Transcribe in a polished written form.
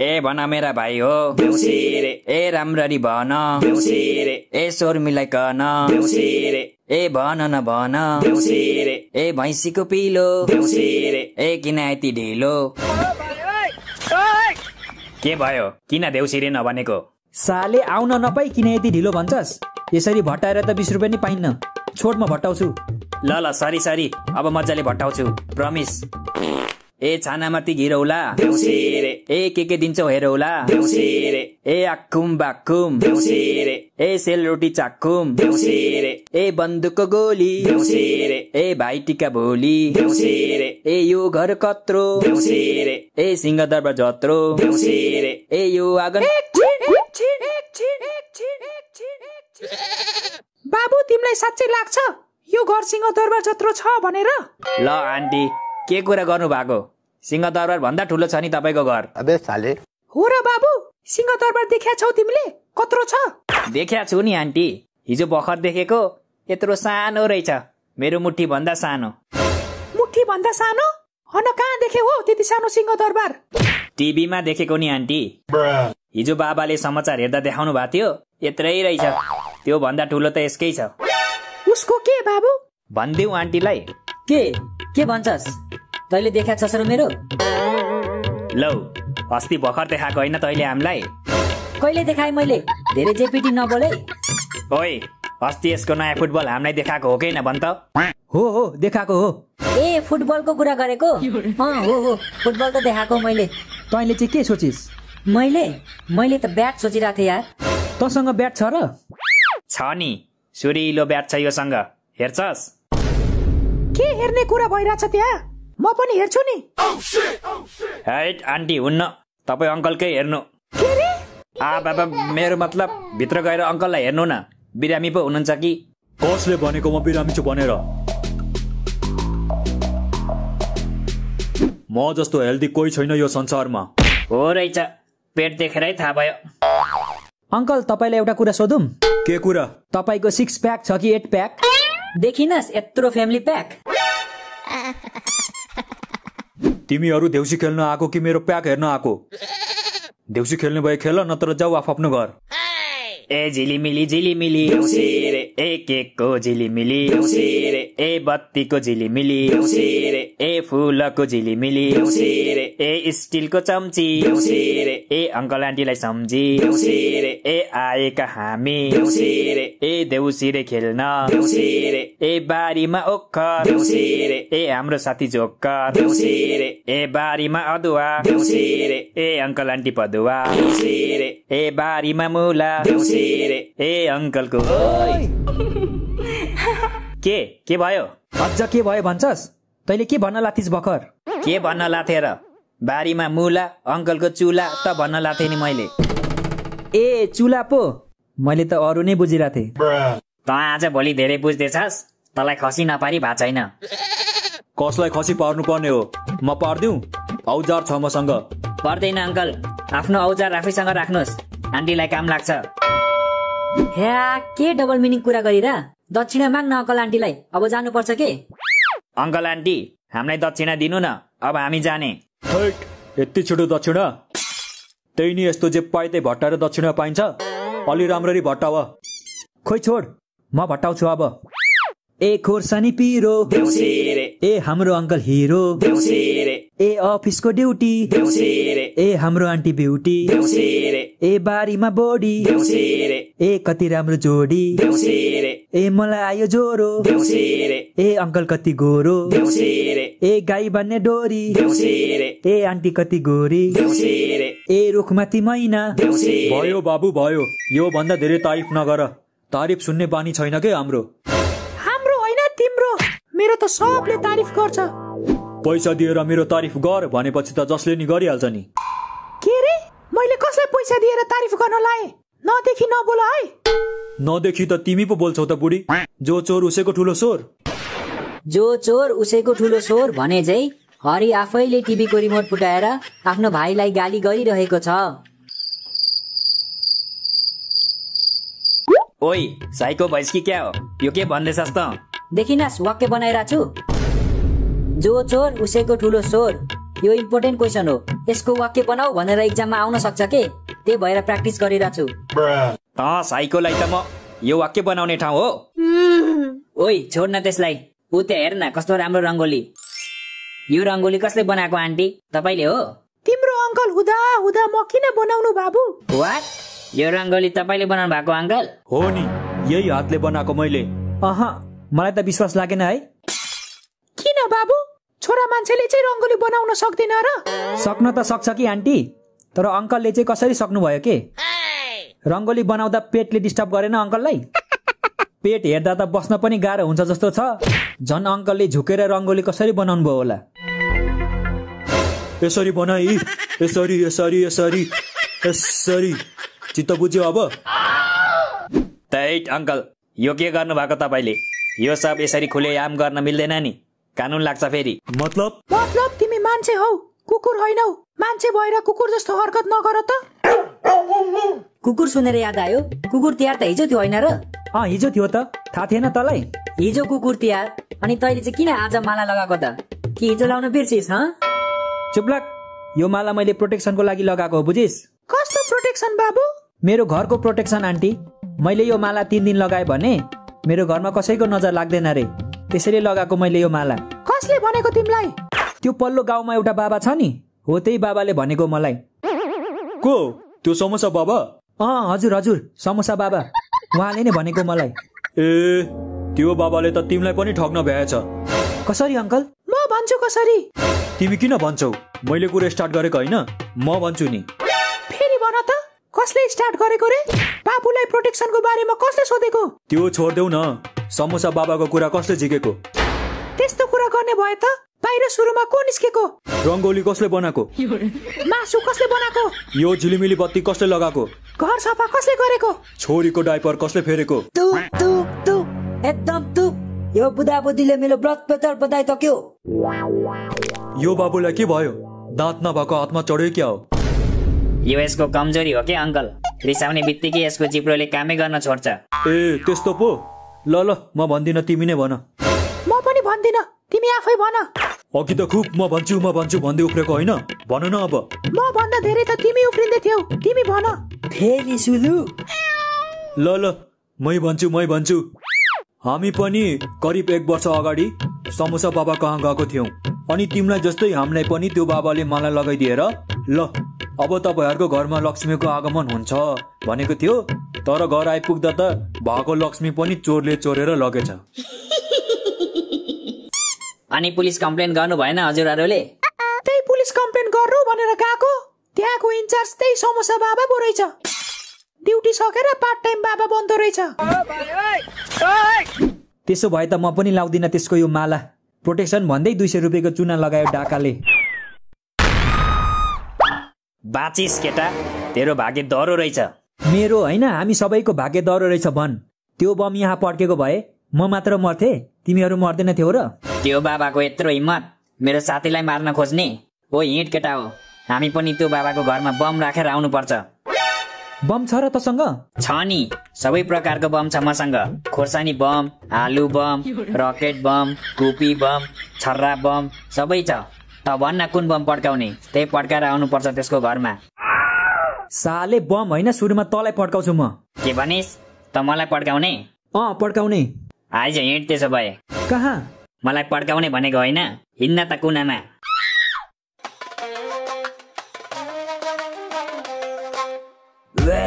ए भन मेरा भाइ हो देउसी रे, ए राम्ररी भन देउसी रे, ए स्वर मिलाइकन देउसी रे, ए भन न भन देउसी रे, ए भैँसीको पिलो देउसी रे, ए किन यति ढिलो। के भयो किन देउसी रे नभनेको? साले आउन नपाई किन यति ढिलो भन्छस्? यसरी भट्टाएर त 20 रुपियाँ नि पाइन्न। छोड म भट्टाउँछु। ल सरी अब मजाले भट्टाउँछु प्रमिस। ए छानामाथि घिरौला देउसी रे, ए के दिन्छौ हेरौला देउसी रे, ए आक्कुम बाक्कुम देउसी रे, ए सेलरोटी चाक्कुम देउसी रे, ए बन्दुकको गोली देउसी रे, ए भाइ टिका भोली देउसी रे, ए यो घर कत्रो देउसी रे, ए सिंहदरबार जत्रो देउसी रे, ए यो आँगन। बाबु तिमीलाई साँच्चै लाग्छ यो घर सिंहदरबार जत्रो छ भनेर? ल आन्टी के कुरा गर्नु भएको? सिंहदरबार भन्दा ठुलो छ नि तपाईको घर। अबे साले। हो र बाबु सिंहदरबार देख्या छौ तिमीले? कत्रो छ? देख्या छु नि आन्टी, हिजो भर्खर देखेको। यत्रो सानो रहेछ, मेरो मुट्ठी भन्दा सानो। मुट्ठी भन्दा सानो? हन कहाँ देखे हो त्यति सानो सिंहदरबार? टिभीमा देखेको नि आन्टी। हिजो बाबाले समाचार हेर्दा देखाउनु भएको थियो, यत्रै रहेछ। त्यो भन्दा ठुलो त यसकै छ। उसको के बाबु? भन्दिउ आन्टीलाई। के भन्छस्? तैले देखा छस् र मेरो? लौ अस्ति भर्खर देखाएको होइन तैले हामीलाई? कहिले देखाए मैले? धेरै जेपिटी नबोले। ओइ अस्ति यसको नयाँ फुटबल हामीलाई देखाएको हो कि न भन् त? हो देखाएको हो। ए फुटबलको कुरा गरेको? हो फुटबल त देखाएको मैले। तैले चाहिँ के सोचिस्? मैले त ब्याट सोचिरहेको थिएँ यार। तसँग ब्याट छ र? छ नि, सुरिलो ब्याट छ योसँग, हेर्छस्? के हेर्ने कुरा भइरहेछ त्यहाँ? म पनि हेर्छु नि। हैट आन्टी हुन्न, तपाईँ अङ्कलकै हेर्नु। के रे? बाबा मेरो मतलब भित्र गएर अङ्कललाई हेर्नु न, बिरामी पो हुनुहुन्छ कि? कसले भनेको म बिरामी छु भनेर? म जस्तो हेल्दी कोही छैन यो संसारमा। हो रहेछ, पेट देखेरै थाहा भयो। अङ्कल तपाईलाई एउटा कुरा सोधौँ? के कुरा? तपाईको 6 प्याक छ कि 8 प्याक? देखिनस् यत्रो फ्यामिली प्याक। तिमीहरू देउसी खेल्न आएको कि मेरो प्याक हेर्न आएको? देउसी खेल्ने भए खेल, नत्र जाऊ आफ्नो घर। ए झिलिमिली झिलिमिली देउसी रे, ए केकको झिलिमिली देउसी रे, ए बत्तीको झिलिमिली देउसी रे, ए फुलको झिलिमिली देउसी रे, ए स्टिलको चम्ची देउसी रे, ए अङ्कल आन्टीलाई सम्झी देउसी रे, ए आएका हामी देउसी रे, ए देउसी रे खेल्न देउसी रे, ए बारीमा ओखर देउसी रे, ए हाम्रो साथी जोकर देउसी रे, ए बारीमा अदुवा देउसी रे, ए अङ्कल आन्टी पदुवा देउसी रे, ए बारीमा मुला देउसी रे, ए अङ्कलको। के भयो? अझ के भयो भन्छस्? तैले के भन्न लाथिस् भर्खर? के भन्न लाथे र? बारीमा मुला, अङ्कलको चुला त भन्न लाथे नि मैले। ए चुला पो, मैले त अरू नै बुझिरहेथे। त आज भोलि धेरै बुझ्दैछस्, तँलाई खसी नपारी भएको छैन। कसलाई खसी पार्नु पर्ने हो? म पार्दिउ? औजार छ मसँग। पर्दैन अङ्कल, आफ्नो औजार आफैसँग राख्नुहोस्, आन्टीलाई काम लाग्छ। ह्या के डबल मिनिङ कुरा गरिरा? दक्षिणा माग्न अङ्कल आन्टीलाई, अब जानुपर्छ के? अङ्कल आन्टी हामीलाई दक्षिणा दिनु न, अब हामी जाने। यति छिटो दक्षिणा? त्यही नि यस्तो जे पाए त्यही भट्टाएर दक्षिणा पाइन्छ। अलि राम्ररी भट्टाव। खोइ छोड, म भट्टाउँछु अब। ए खोर्सानी पिरो देउसी रे, ए हाम्रो अङ्कल हिरो देउसी रे, ए अफिसको ड्युटी देउसी रे, ए हाम्रो आन्टी ब्युटी देउसी रे, ए बारीमा बोडी देउसी रे, ए कति राम्रो जोडी देउसी रे, ए मलाई आयो ज्वरो देउसी रे, ए अङ्कल कति गोरो देउसी रे, ए गाई बान्ने डोरी देउसी रे, ए आन्टी कति गोरी देउसी रे, ए रुखमाथि मैना। देउसी भयो बाबु भयो, यो भन्दा धेरै तारिफ नगर। तारिफ सुन्ने बानी छैन के हाम्रो? मेरो त सबले तारिफ गर्छ। पैसा दिएर मेरो तारिफ गर भनेपछि त जसले नि गरिहाल्छ नि। के रे? मैले कसलाई पैसा दिएर तारिफ गर्न लाए? नदेखि नबोल है। नदेखि त तिमी पो बोल्छौ त बुढी। जो चोर उसैको ठुलो सोर। जो चोर उसैको ठुलो सोर भने चाहिँ हरि आफैले टिभीको रिमोट फुटाएर आफ्नो भाइलाई गाली गरिरहेको छ। ओइ साइको भैँस कि क्या हो? यो के भन्दैछस् त? देखिनस् वाक्य बनाइरहेको छु। जो चोर उसैको ठुलो सोर, यो इम्पोर्टेन्ट क्वेसन हो। यसको वाक्य बनाऊ भनेर इक्जाममा आउन सक्छ के, त्यही भएर प्र्याक्टिस गरिरहेछु। साइकोलाई त म यो वाक्य बनाउने ठाउँ हो। ओइ छोड न त्यसलाई, ऊ त्यहाँ हेर न कस्तो राम्रो रङ्गोली। यो रङ्गोली कसले बनाएको आन्टी, तपाईँले हो? तिम्रो अङ्कल हुँदा हुँदा म किन बनाउनु बाबु? वाट, यो रङ्गोली तपाईँले बनाउनु भएको अङ्कल? हो नि, यही हातले बनाएको मैले। मलाई त विश्वास लागेन है। किन बाबु, छोरा मान्छेले चाहिँ रङ्गोली बनाउन सक्दैन र? सक्न त सक्छ कि आन्टी, तर अङ्कलले चाहिँ कसरी सक्नुभयो के? रङ्गोली बनाउँदा पेटले डिस्टर्ब गरेन अङ्कललाई? पेट हेर्दा त बस्न पनि गाह्रो हुन्छ जस्तो छ। झन् अङ्कलले झुकेर रङ्गोली कसरी बनाउनु भयो होला? यसरी बनाई, यसरी यसरी यसरी यसरी। चित्त बुझ्यो अब? तैट अङ्कल, यो के गर्नु भएको तपाईँले? यो सब यसरी खुलेआम गर्न मिल्दैन नि, कानुन लाग्छ फेरि। मतलब तिमी मान्छे हौ, कुकुर होइनौ। मान्छे भएर कुकुर जस्तो हरकत नगर त। कुकुर सुनेर याद आयो, कुकुर तिहार त हिजो थियो होइन र? हिजो थियो त, थाहा थिएन तँलाई? हिजो कुकुर तिहार, अनि तैँले चाहिँ किन आज माला लगाएको त? कि हिजो लाउन बिर्सिस? चुप्लाक, यो माला मैले प्रोटेक्सनको लागि लगाएको हो, बुझिस? कस्तो प्रोटेक्सन बाबु? मेरो घरको प्रोटेक्सन आन्टी। मैले यो माला 3 दिन लगाएँ भने मेरो घरमा कसैको नजर लाग्दैन रे, त्यसैले लगाएको मैले यो माला। कसले भनेको तिमीलाई? त्यो पल्लो गाउँमा एउटा बाबा छ नि, हो त्यही बाबाले भनेको मलाई। को? त्यो समोसा बाबा? हजुर हजुर, समोसा बाबा, उहाँले नै भनेको मलाई। ए, त्यो बाबाले त तिमीलाई पनि ठग्न भ्याएछ। कसरी अङ्कल? म भन्छु कसरी। तिमी किन भन्छौ? मैले कुरा स्टार्ट गरेको होइन, म भन्छु नि। फेरि भन त, कसले स्टार्ट गरेको रे? बाबुलाई प्रोटेक्सनको बारेमा कसले सोधेको? त्यो छोड्देऊ न, समोसा बाबाको कुरा कसले झिकेको? त्यस्तो कुरा गर्ने भए त बाहिर सुरुमा को निस्केको? रङ्गोली कसले बनाएको? मासु कसले बनाएको? यो झिलिमिली बत्ती कसले लगाएको? घर सफा कसले गरेको? छोरीको डाइपर कसले फेरेको? एकदम तु। यो बुढा बुढीले मेरो ब्लड प्रेसर बधाई सक्यो। यो बाबुलाई के भयो? दाँत नभएको हातमा चढ्यो क्या हो? यो यसको कमजोरी हो के अङ्कल? रिसाउने बित्तिकै यसको जिब्रोले कामै गर्न छोड्छ। ए, त्यस्तो पो? ल म भन्दिन, तिमी नै भन। म पनि भन्दिन, तिमी आफै भन। अघि त खुब म भन्छु भन्दै उफ्रेको होइन, भन न अब। म भन्दा धेरै त तिमी उफ्रिँदै थियौ, तिमी भन। फेरि सुलु। ल मै भन्छु। हामी पनि करिब 1 वर्ष अगाडि समोसा बाबा कहाँ गएको थियौँ, अनि तिमीलाई जस्तै हामीलाई पनि त्यो बाबाले माला लगाइदिएर ल अब तपाईँहरूको घरमा लक्ष्मीको आगमन हुन्छ भनेको थियो, तर घर आइपुग्दा त भएको लक्ष्मी पनि चोरले चोरेर लगेछ। अनि पुलिस कम्प्लेन गर्नु भएन हजुरहरूले? त्यही पुलिस कम्प्लेन गर्नु भनेर गएको, त्यहाँको इन्चार्ज त्यही समोसा बाबा पो रहेछ। ड्युटी सकेर पार्ट टाइम बाबा बन्दो रहेछ। त्यसो भए त म पनि लाउँदिन त्यसको यो माला। प्रोटेक्सन भन्दै 200 रुपियाँको चुना लगायो डाकाले। बाचिस केटा, तेरो भाग्य दह्रो रहेछ। मेरो होइन, हामी सबैको भाग्य दह्रो रहेछ भन्। त्यो बम यहाँ पड्केको भए म मात्र मर्थे, तिमीहरू मर्दैन थियौ र? त्यो बाबाको यत्रो हिम्मत, मेरो साथीलाई मार्न खोज्ने? ओ हिँड केटा हो, हामी पनि त्यो बाबाको घरमा बम राखेर आउनुपर्छ। बम छ र तसँग? छ नि, सबै प्रकारको बम छ मसँग। खोर्सानी बम, आलु बम, रकेट बम, कुपी बम, छर्रा बम, सबै छ। त भन्न कुन बम पड्काउने, त्यही पड्काएर आउनुपर्छ त्यसको घरमा। साले बम होइन, सुरुमा तँलाई पड्काउँछु म। के भनिस्? त मलाई पड्काउने? पड्काउने। आइज हिँड त्यसो भए। कहाँ? मलाई पड्काउने भनेको होइन, हिँड्न त कुनामा। वे